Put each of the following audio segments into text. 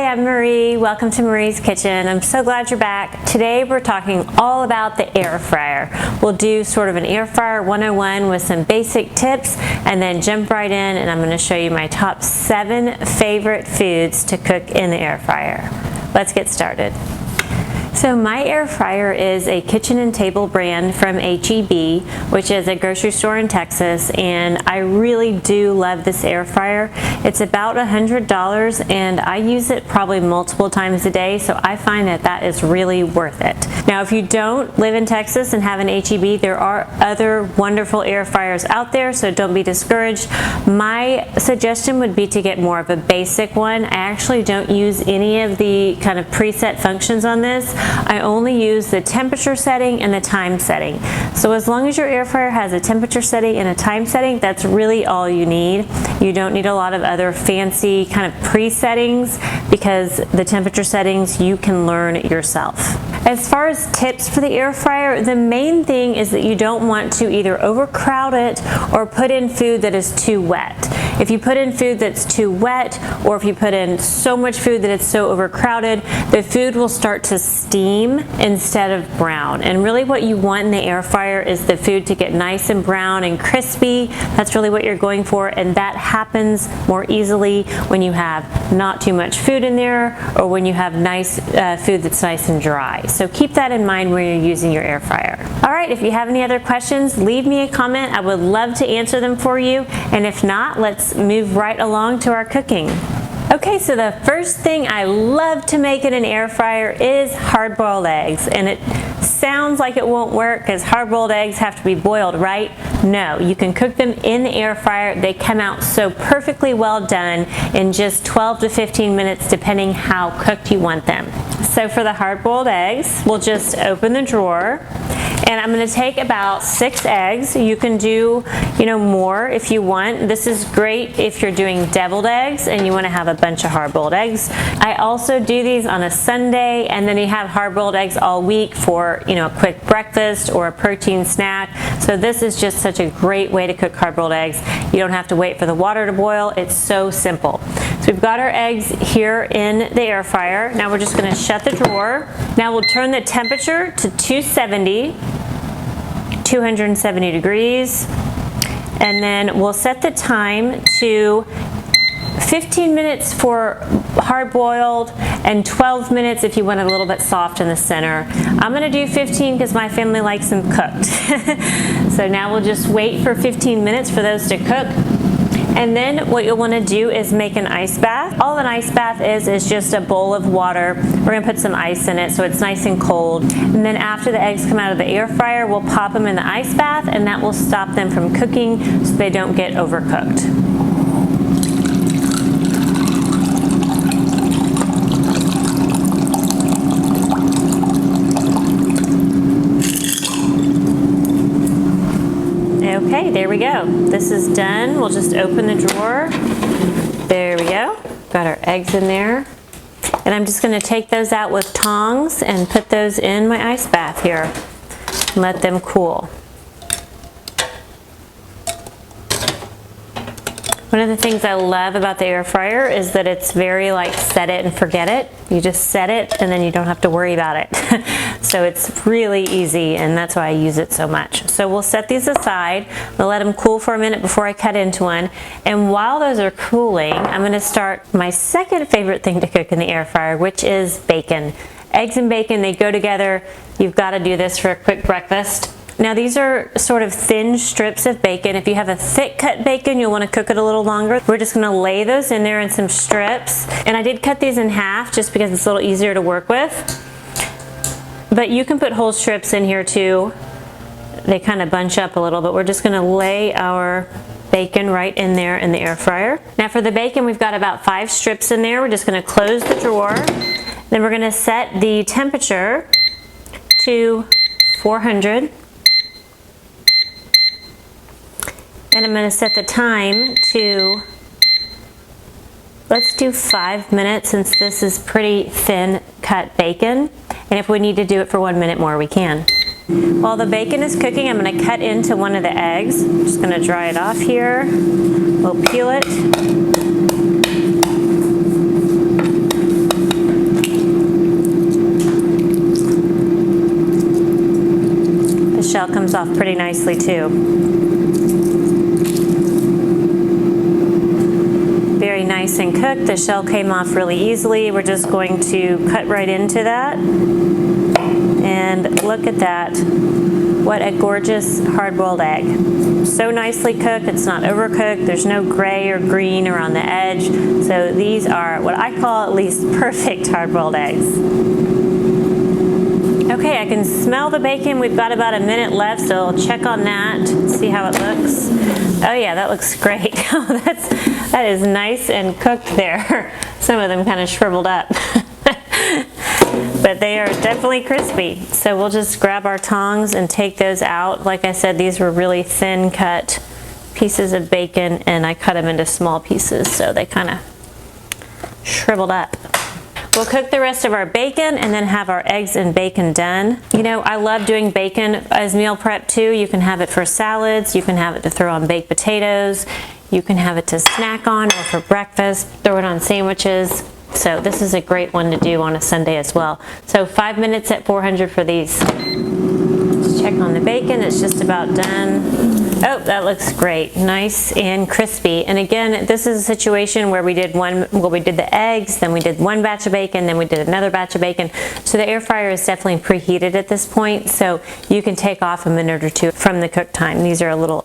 I'm Marie. Welcome to Marie's Kitchen. I'm so glad you're back. Today we're talking all about the air fryer. We'll do sort of an air fryer 101 with some basic tips and then jump right in, and I'm going to show you my top 7 favorite foods to cook in the air fryer. Let's get started. So my air fryer is a Kitchen and Table brand from H-E-B, which is a grocery store in Texas, and I really do love this air fryer. It's about $100 and I use it probably multiple times a day, so I find that that is really worth it. Now if you don't live in Texas and have an H-E-B, there are other wonderful air fryers out there, so don't be discouraged. My suggestion would be to get more of a basic one. I actually don't use any of the kind of preset functions on this. I only use the temperature setting and the time setting. So as long as your air fryer has a temperature setting and a time setting, that's really all you need. You don't need a lot of other fancy kind of pre-settings, because the temperature settings you can learn yourself. As far as tips for the air fryer, the main thing is that you don't want to either overcrowd it or put in food that is too wet. If you put in food that's too wet, or if you put in so much food that it's so overcrowded, the food will start to steam instead of brown. And really what you want in the air fryer is the food to get nice and brown and crispy. That's really what you're going for, and that happens more easily when you have not too much food in there, or when you have nice food that's nice and dry. So keep that in mind when you're using your air fryer. All right, if you have any other questions, leave me a comment. I would love to answer them for you. And if not, let's move right along to our cooking. Okay, so the first thing I love to make in an air fryer is hard-boiled eggs. And it sounds like it won't work because hard-boiled eggs have to be boiled, right? No, you can cook them in the air fryer. They come out so perfectly well done in just 12 to 15 minutes, depending how cooked you want them. So for the hard-boiled eggs, we'll just open the drawer. And I'm going to take about 6 eggs. You can do, more if you want. This is great if you're doing deviled eggs and you want to have a bunch of hard-boiled eggs. I also do these on a Sunday, and then you have hard-boiled eggs all week for, a quick breakfast or a protein snack. So this is just such a great way to cook hard-boiled eggs. You don't have to wait for the water to boil. It's so simple. So we've got our eggs here in the air fryer. Now we're just going to shut the drawer. Now we'll turn the temperature to 270 degrees, and then we'll set the time to 15 minutes for hard-boiled and 12 minutes if you want it a little bit soft in the center. I'm going to do 15 because my family likes them cooked. So now we'll just wait for 15 minutes for those to cook. And then what you'll want to do is make an ice bath. All an ice bath is just a bowl of water. We're going to put some ice in it so it's nice and cold. And then after the eggs come out of the air fryer, we'll pop them in the ice bath, and that will stop them from cooking so they don't get overcooked. Okay, there we go. This is done. We'll just open the drawer. There we go. Got our eggs in there. And I'm just going to take those out with tongs and put those in my ice bath here. Let them cool. One of the things I love about the air fryer is that it's very like set it and forget it. You just set it and then you don't have to worry about it. So it's really easy, and that's why I use it so much. So we'll set these aside. We'll let them cool for a minute before I cut into one. And while those are cooling, I'm going to start my second favorite thing to cook in the air fryer, which is bacon. Eggs and bacon, they go together. You've got to do this for a quick breakfast. Now these are sort of thin strips of bacon. If you have a thick cut bacon, you'll want to cook it a little longer. We're just going to lay those in there in some strips. And I did cut these in half just because it's a little easier to work with. But you can put whole strips in here too. They kind of bunch up a little, but we're just going to lay our bacon right in there in the air fryer. Now for the bacon, we've got about 5 strips in there. We're just going to close the drawer. Then we're going to set the temperature to 400. And I'm going to set the time to, let's do 5 minutes, since this is pretty thin cut bacon. And if we need to do it for 1 minute more, we can. While the bacon is cooking, I'm going to cut into one of the eggs. I'm just going to dry it off here. We'll peel it. nicely too. Very nice and cooked. The shell came off really easily. We're just going to cut right into that. And look at that. What a gorgeous hard-boiled egg. So nicely cooked, it's not overcooked, there's no gray or green around the edge. So these are what I call at least perfect hard-boiled eggs. Okay, I can smell the bacon. We've got about a minute left, so I'll check on that, see how it looks. Oh yeah, that looks great. That is nice and cooked there. Some of them kind of shriveled up. But they are definitely crispy. So we'll just grab our tongs and take those out. Like I said, these were really thin cut pieces of bacon, and I cut them into small pieces, so they kind of shriveled up. We'll cook the rest of our bacon and then have our eggs and bacon done. You know, I love doing bacon as meal prep too. You can have it for salads, you can have it to throw on baked potatoes, you can have it to snack on or for breakfast, throw it on sandwiches. So this is a great one to do on a Sunday as well. So 5 minutes at 400 for these. Let's check on the bacon, it's just about done. Oh, that looks great, nice and crispy. And again, this is a situation where we did the eggs, then we did one batch of bacon, then we did another batch of bacon. So the air fryer is definitely preheated at this point, so you can take off a minute or two from the cook time. These are a little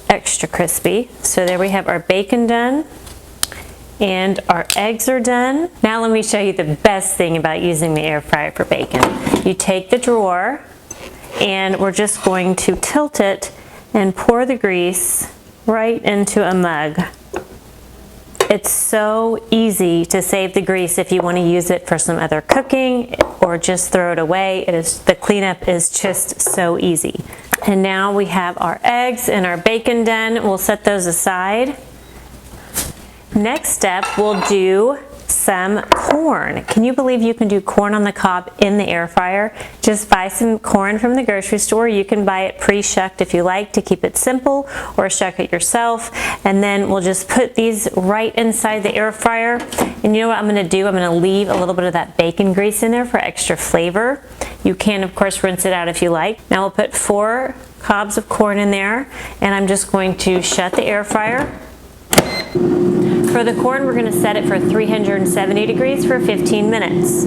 extra crispy. So there we have our bacon done. And our eggs are done. Now let me show you the best thing about using the air fryer for bacon. You take the drawer and we're just going to tilt it and pour the grease right into a mug. It's so easy to save the grease if you want to use it for some other cooking or just throw it away. The cleanup is just so easy. And now we have our eggs and our bacon done. We'll set those aside. Next step, we'll do some corn. Can you believe you can do corn on the cob in the air fryer? Just buy some corn from the grocery store. You can buy it pre-shucked if you like to keep it simple, or shuck it yourself. And then we'll just put these right inside the air fryer. And you know what I'm gonna do? I'm gonna leave a little bit of that bacon grease in there for extra flavor. You can, of course, rinse it out if you like. Now we'll put 4 cobs of corn in there, and I'm just going to shut the air fryer. For the corn, we're going to set it for 370 degrees for 15 minutes.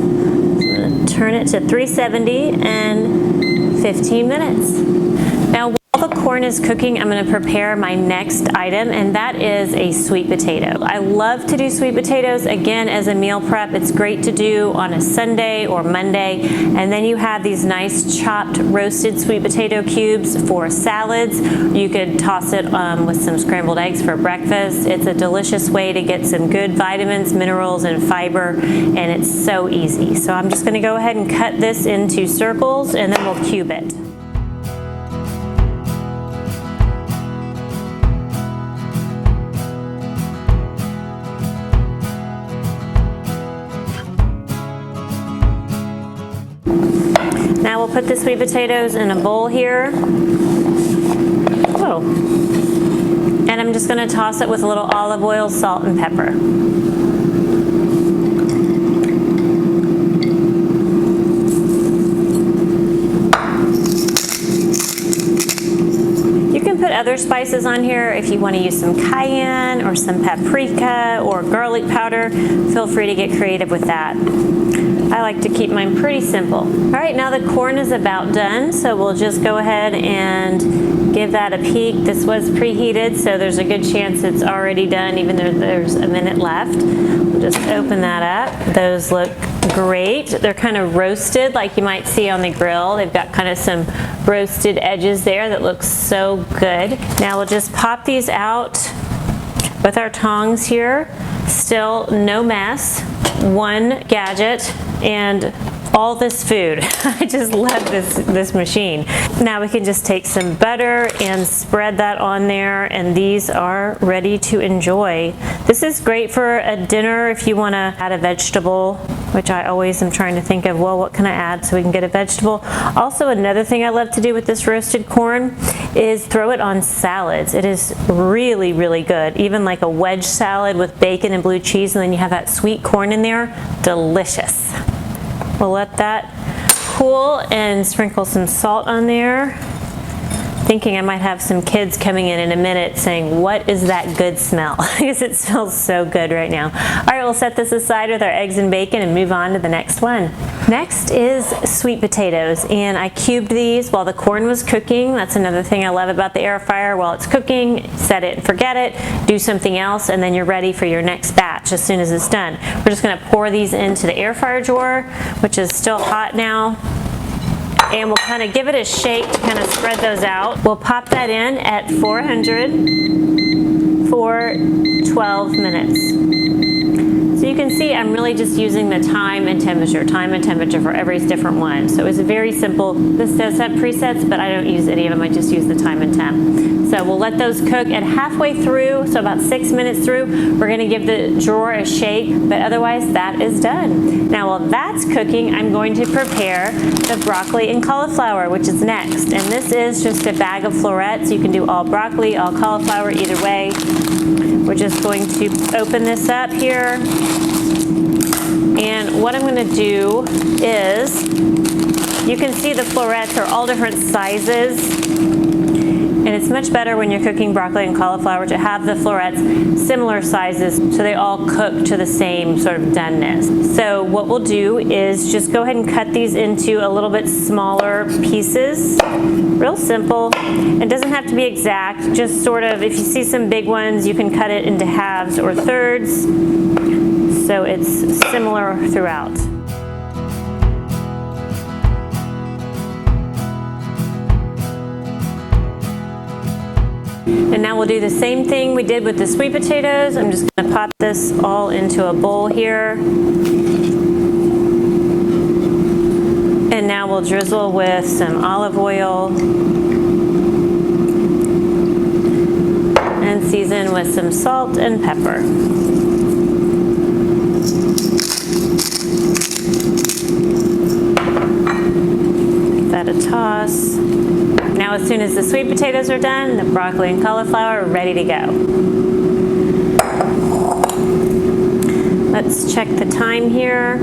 Turn it to 370 and 15 minutes. Now, while the corn is cooking, I'm going to prepare my next item, and that is a sweet potato. I love to do sweet potatoes, again, as a meal prep. It's great to do on a Sunday or Monday. And then you have these nice chopped roasted sweet potato cubes for salads. You could toss it with some scrambled eggs for breakfast. It's a delicious way to get some good vitamins, minerals, and fiber, and it's so easy. So I'm just going to go ahead and cut this into circles, and then we'll cube it. Now we'll put the sweet potatoes in a bowl here. Whoa. And I'm just going to toss it with a little olive oil, salt, and pepper. You can put other spices on here if you want to use some cayenne or some paprika or garlic powder. Feel free to get creative with that. I like to keep mine pretty simple. All right, now the corn is about done, so we'll just go ahead and give that a peek. This was preheated, so there's a good chance it's already done, even though there's a minute left. We'll just open that up. Those look great. They're kind of roasted like you might see on the grill. They've got kind of some roasted edges there that looks so good. Now we'll just pop these out with our tongs here. Still no mess. One gadget and all this food. I just love this machine. Now we can just take some butter and spread that on there, and these are ready to enjoy. This is great for a dinner if you want to add a vegetable, which I always am trying to think of, well, what can I add so we can get a vegetable? Also, another thing I love to do with this roasted corn is throw it on salads. It is really, really good. Even like a wedge salad with bacon and blue cheese, and then you have that sweet corn in there. Delicious. We'll let that cool and sprinkle some salt on there. thinking I might have some kids coming in a minute saying, what is that good smell? Because it smells so good right now. All right, we'll set this aside with our eggs and bacon and move on to the next one. Next is sweet potatoes, and I cubed these while the corn was cooking. That's another thing I love about the air fryer. While it's cooking, set it and forget it, do something else, and then you're ready for your next batch as soon as it's done. We're just gonna pour these into the air fryer drawer, which is still hot now. And we'll kind of give it a shake to kind of spread those out. We'll pop that in at 400 for 12 minutes. So you can see I'm really just using the time and temperature for every different one. So it's very simple. This does have presets, but I don't use any of them. I just use the time and temp. So we'll let those cook, and halfway through, so about 6 minutes through, we're gonna give the drawer a shake, but otherwise that is done. Now while that's cooking, I'm going to prepare the broccoli and cauliflower, which is next. And this is just a bag of florets. You can do all broccoli, all cauliflower, either way. We're just going to open this up here. And what I'm going to do is, you can see the florets are all different sizes. And it's much better when you're cooking broccoli and cauliflower to have the florets similar sizes so they all cook to the same sort of doneness. So what we'll do is just go ahead and cut these into a little bit smaller pieces. Real simple. It doesn't have to be exact, just sort of, if you see some big ones, you can cut it into halves or thirds, so it's similar throughout. And now we'll do the same thing we did with the sweet potatoes. I'm just going to pop this all into a bowl here. And now we'll drizzle with some olive oil and season with some salt and pepper. Give that a toss. Now as soon as the sweet potatoes are done, the broccoli and cauliflower are ready to go. Let's check the time here.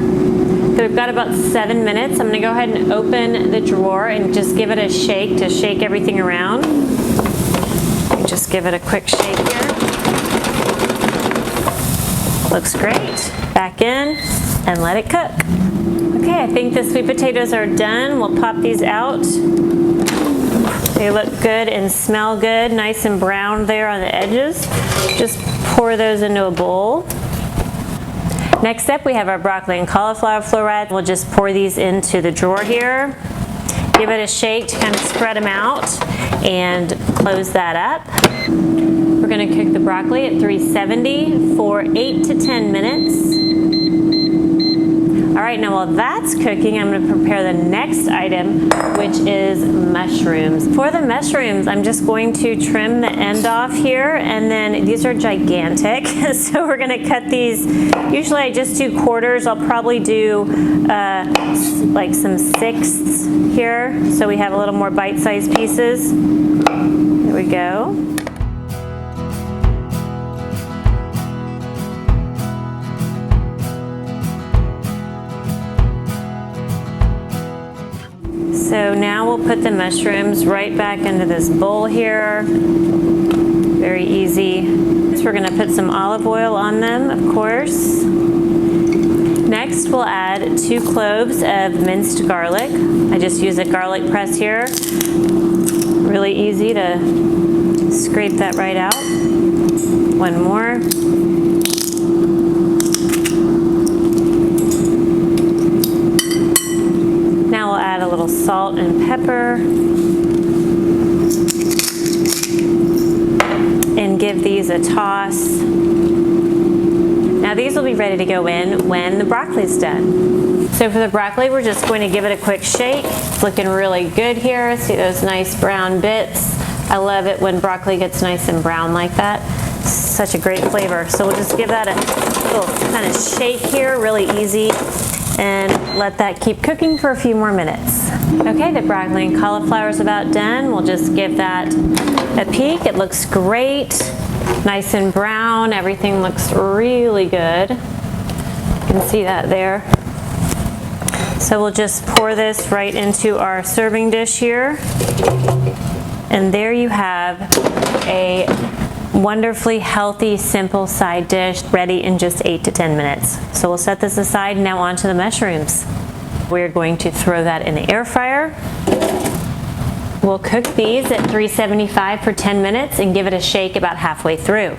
So we've got about 7 minutes. I'm going to go ahead and open the drawer and just give it a shake to shake everything around. Just give it a quick shake here. Looks great. Back in and let it cook. Okay, I think the sweet potatoes are done. We'll pop these out. They look good and smell good, nice and brown there on the edges. Just pour those into a bowl. Next up, we have our broccoli and cauliflower florets. We'll just pour these into the drawer here. Give it a shake to kind of spread them out and close that up. We're going to cook the broccoli at 370 for 8 to 10 minutes. All right, now while that's cooking, I'm going to prepare the next item, which is mushrooms. For the mushrooms, I'm just going to trim the end off here, and then these are gigantic, so we're going to cut these. Usually I just do quarters. I'll probably do like some sixths here, so we have a little more bite-sized pieces. There we go. So now we'll put the mushrooms right back into this bowl here. Very easy. So we're going to put some olive oil on them, of course. Next, we'll add 2 cloves of minced garlic. I just use a garlic press here. Really easy to scrape that right out. One more. Now we'll add a little salt and pepper and give these a toss. Now these will be ready to go in when the broccoli's done. So for the broccoli, we're just going to give it a quick shake. It's looking really good here. See those nice brown bits? I love it when broccoli gets nice and brown like that. It's such a great flavor. So we'll just give that a little kind of shake here, really easy, and let that keep cooking for a few more minutes. Okay, the broccoli and cauliflower is about done. We'll just give that a peek. It looks great, nice and brown. Everything looks really good. You can see that there. So we'll just pour this right into our serving dish here. And there you have a wonderfully healthy, simple side dish ready in just 8 to 10 minutes. So we'll set this aside. Now on to the mushrooms. We're going to throw that in the air fryer. We'll cook these at 375 for 10 minutes and give it a shake about halfway through.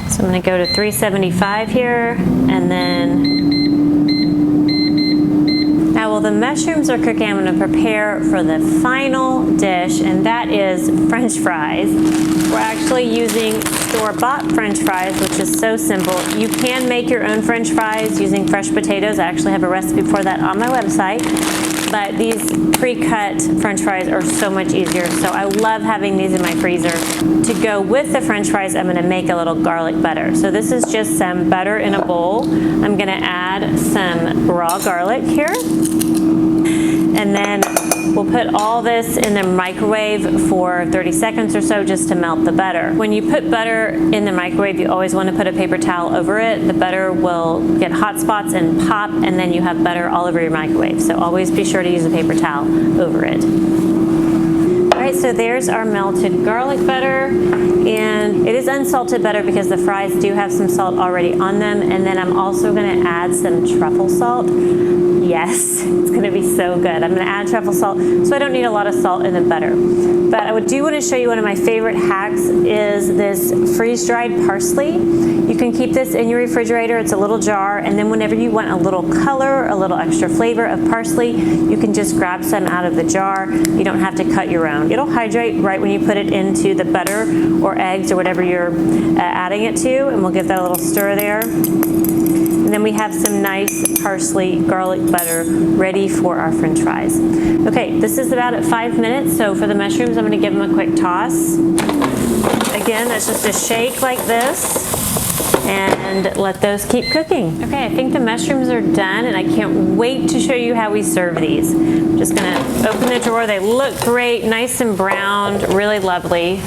So I'm going to go to 375 here, and then now while the mushrooms are cooking, I'm going to prepare for the final dish, and that is French fries. We're actually using store-bought French fries, which is so simple. You can make your own French fries using fresh potatoes. I actually have a recipe for that on my website. But these pre-cut French fries are so much easier. So I love having these in my freezer. To go with the French fries, I'm gonna make a little garlic butter. So this is just some butter in a bowl. I'm gonna add some raw garlic here. And then we'll put all this in the microwave for 30 seconds or so just to melt the butter. When you put butter in the microwave, you always want to put a paper towel over it. The butter will get hot spots and pop, and then you have butter all over your microwave. So always be sure to use a paper towel over it. All right, so there's our melted garlic butter, and it is unsalted butter because the fries do have some salt already on them. And then I'm also gonna add some truffle salt. Yes, it's gonna be so good. I'm gonna add truffle salt, so I don't need a lot of salt in the butter. But I do wanna show you one of my favorite hacks is this freeze-dried parsley. You can keep this in your refrigerator. It's a little jar, and then whenever you want a little color, a little extra flavor of parsley, you can just grab some out of the jar. You don't have to cut your own. It'll hydrate right when you put it into the butter or eggs or whatever you're adding it to, and we'll give that a little stir there. And then we have some nice parsley garlic butter ready for our French fries. Okay, this is about at 5 minutes, so for the mushrooms, I'm gonna give them a quick toss. Again, that's just a shake like this, and let those keep cooking. Okay, I think the mushrooms are done, and I can't wait to show you how we serve these. I'm just gonna open the drawer. They look great, nice and browned, really lovely.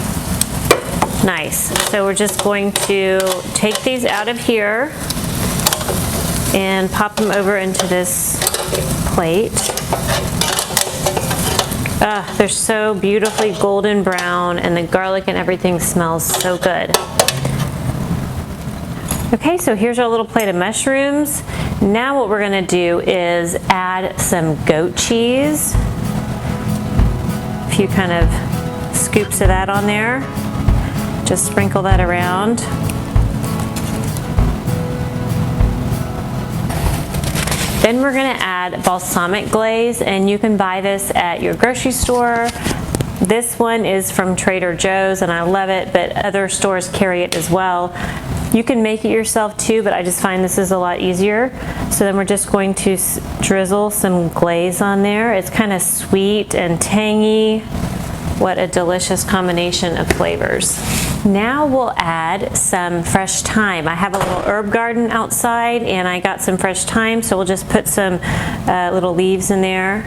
Nice. So we're just going to take these out of here and pop them over into this plate. They're so beautifully golden brown, and the garlic and everything smells so good. Okay, so here's our little plate of mushrooms. Now what we're gonna do is add some goat cheese. A few kind of scoops of that on there. Just sprinkle that around. Then we're gonna add balsamic glaze, and you can buy this at your grocery store. This one is from Trader Joe's, and I love it, but other stores carry it as well. You can make it yourself too, but I just find this is a lot easier. So then we're just going to drizzle some glaze on there. It's kind of sweet and tangy. What a delicious combination of flavors. Now we'll add some fresh thyme. I have a little herb garden outside, and I got some fresh thyme, so we'll just put some little leaves in there,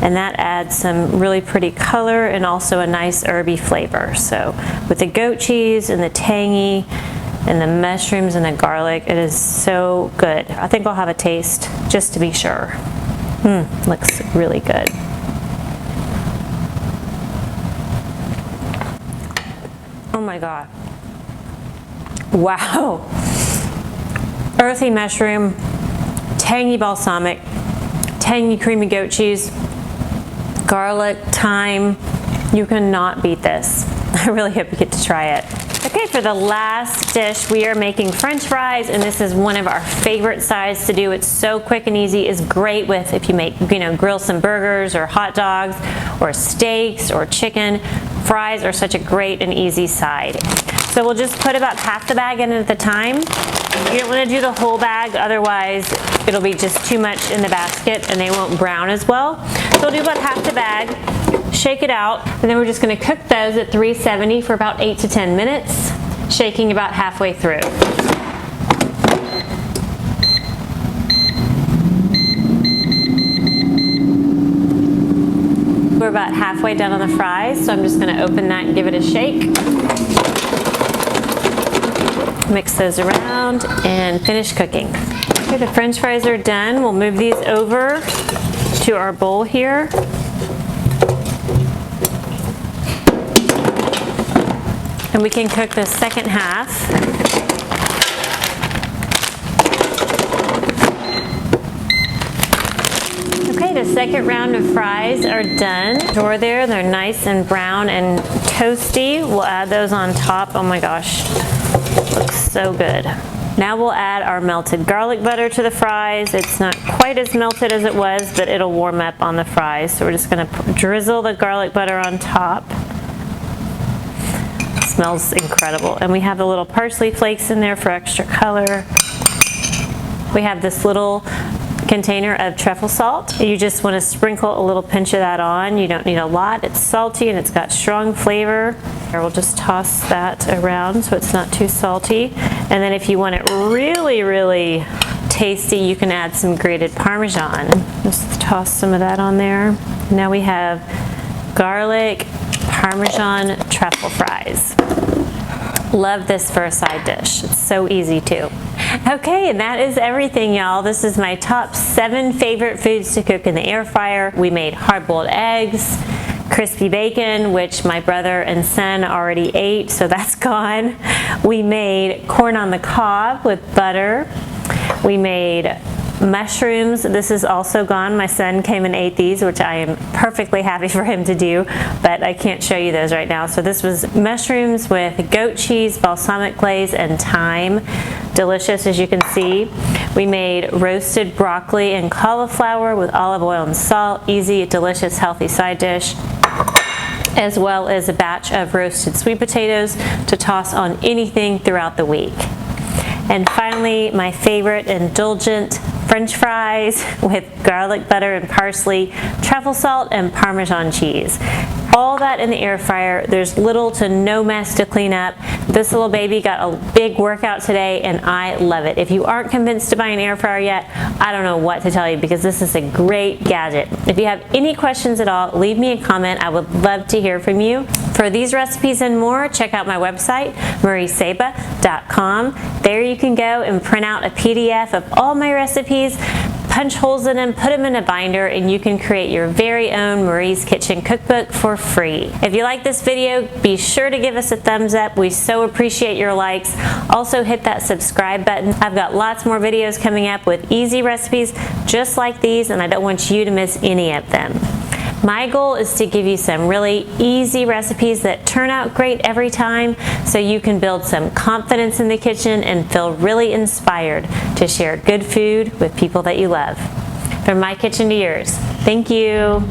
and that adds some really pretty color and also a nice herby flavor. So with the goat cheese and the tangy and the mushrooms and the garlic, it is so good. I think I'll have a taste just to be sure. Looks really good. Oh my God. Wow. Earthy mushroom, tangy balsamic, tangy creamy goat cheese, garlic, thyme. You cannot beat this. I really hope you get to try it. Okay, for the last dish, we are making French fries, and this is one of our favorite sides to do. It's so quick and easy. It's great with if you make, grill some burgers or hot dogs or steaks or chicken. Fries are such a great and easy side. So we'll just put about half the bag in at a time. You don't want to do the whole bag, otherwise it'll be just too much in the basket and they won't brown as well. So we'll do about half the bag, shake it out, and then we're just going to cook those at 370 for about 8 to 10 minutes, shaking about halfway through. We're about halfway done on the fries, so I'm just going to open that and give it a shake. Mix those around and finish cooking. Okay, the French fries are done. We'll move these over to our bowl here. And we can cook the second half. Okay, the second round of fries are done. They're there, they're nice and brown and toasty. We'll add those on top. Oh my gosh, looks so good. Now we'll add our melted garlic butter to the fries. It's not quite as melted as it was, but it'll warm up on the fries. So we're just gonna drizzle the garlic butter on top. It smells incredible. And we have the little parsley flakes in there for extra color. We have this little container of truffle salt. You just want to sprinkle a little pinch of that on. You don't need a lot. It's salty and it's got strong flavor. We'll just toss that around so it's not too salty. And then if you want it really, really tasty, you can add some grated Parmesan. Just toss some of that on there. Now we have garlic Parmesan truffle fries. Love this for a side dish. It's so easy too. Okay, and that is everything, y'all. This is my top 7 favorite foods to cook in the air fryer. We made hard-boiled eggs, crispy bacon, which my brother and son already ate, so that's gone. We made corn on the cob with butter. We made mushrooms. This is also gone. My son came and ate these, which I am perfectly happy for him to do, but I can't show you those right now. So this was mushrooms with goat cheese, balsamic glaze, and thyme. Delicious, as you can see. We made roasted broccoli and cauliflower with olive oil and salt. Easy, delicious, healthy side dish. As well as a batch of roasted sweet potatoes to toss on anything throughout the week. And finally, my favorite, indulgent French fries with garlic butter and parsley, truffle salt, and Parmesan cheese. All that in the air fryer. There's little to no mess to clean up. This little baby got a big workout today and I love it. If you aren't convinced to buy an air fryer yet, I don't know what to tell you because this is a great gadget. If you have any questions at all, leave me a comment. I would love to hear from you. For these recipes and more, check out my website, mariesaba.com. There you can go and print out a PDF of all my recipes, punch holes in them, put them in a binder, and you can create your very own Marie's Kitchen cookbook for free. If you like this video, be sure to give us a thumbs up. We so appreciate your likes. Also hit that subscribe button. I've got lots more videos coming up with easy recipes just like these, and I don't want you to miss any of them. My goal is to give you some really easy recipes that turn out great every time so you can build some confidence in the kitchen and feel really inspired to share good food with people that you love. From my kitchen to yours, thank you.